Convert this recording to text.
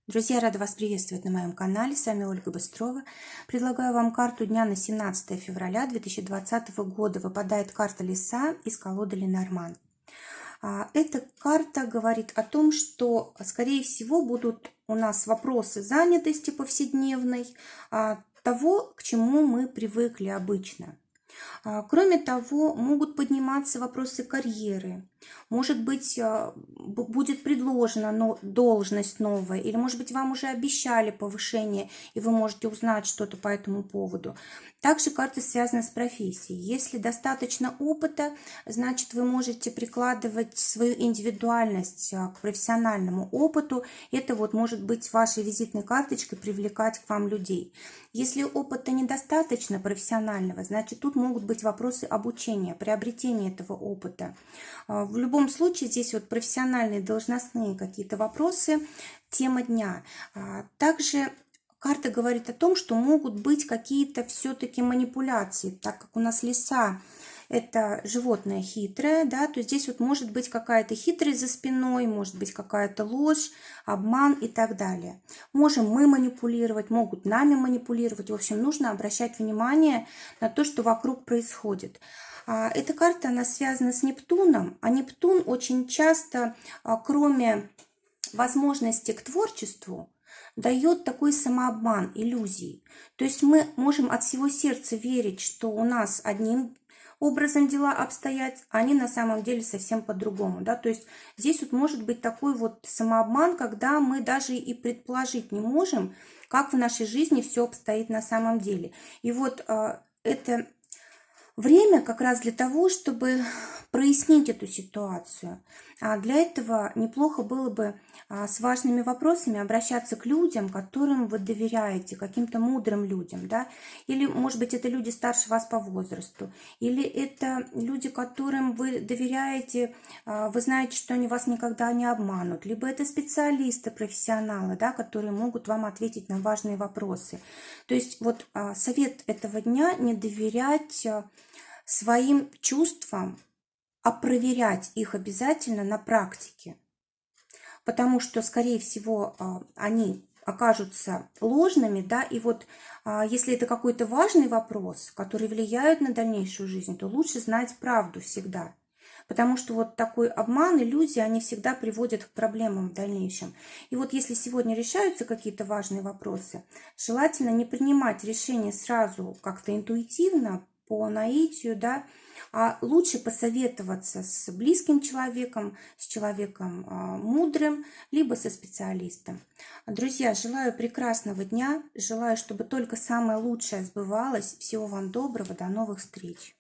Друзья, рада вас приветствовать на моем канале. С вами Ольга Быстрова. Предлагаю вам карту дня на 17 февраля 2020 года. Выпадает карта Лиса из колоды Ленорман. Эта карта говорит о том, что, скорее всего, будут у нас вопросы занятости повседневной, того, к чему мы привыкли обычно. Кроме того, могут подниматься вопросы карьеры. Может быть, будет предложена должность новая, или, может быть, вам уже обещали повышение, и вы можете узнать что-то по этому поводу. Также карта связана с профессией. Если достаточно опыта, значит, вы можете прикладывать свою индивидуальность к профессиональному опыту. Это вот может быть вашей визитной карточкой привлекать к вам людей. Если опыта недостаточно профессионального, значит, тут могут быть вопросы обучения, приобретения этого опыта. В любом случае, здесь вот профессиональные, должностные какие-то вопросы, тема дня. Также карта говорит о том, что могут быть какие-то все-таки манипуляции, так как у нас лиса – это животное хитрое, да, то здесь вот может быть какая-то хитрость за спиной, может быть какая-то ложь, обман и так далее. Можем мы манипулировать, могут нами манипулировать. В общем, нужно обращать внимание на то, что вокруг происходит. Эта карта, она связана с Нептуном, а Нептун очень часто, кроме возможности к творчеству, дает такой самообман, иллюзии. То есть мы можем от всего сердца верить, что у нас одним образом дела обстоят, а они на самом деле совсем по-другому. Да? То есть здесь вот может быть такой вот самообман, когда мы даже и предположить не можем, как в нашей жизни все обстоит на самом деле. И вот это время как раз для того, чтобы прояснить эту ситуацию. Для этого неплохо было бы с важными вопросами обращаться к людям, которым вы доверяете, каким-то мудрым людям, да? Или, может быть, это люди старше вас по возрасту, или это люди, которым вы доверяете, вы знаете, что они вас никогда не обманут, либо это специалисты, профессионалы, да, которые могут вам ответить на важные вопросы. То есть вот совет этого дня – не доверять своим чувствам, а проверять их обязательно на практике. Потому что, скорее всего, они окажутся ложными, да, и вот если это какой-то важный вопрос, который влияет на дальнейшую жизнь, то лучше знать правду всегда. Потому что вот такой обман, иллюзии, они всегда приводят к проблемам в дальнейшем. И вот если сегодня решаются какие-то важные вопросы, желательно не принимать решения сразу как-то интуитивно, по наитию, да, а лучше посоветоваться с близким человеком, с человеком мудрым, либо со специалистом. Друзья, желаю прекрасного дня, желаю, чтобы только самое лучшее сбывалось. Всего вам доброго, до новых встреч.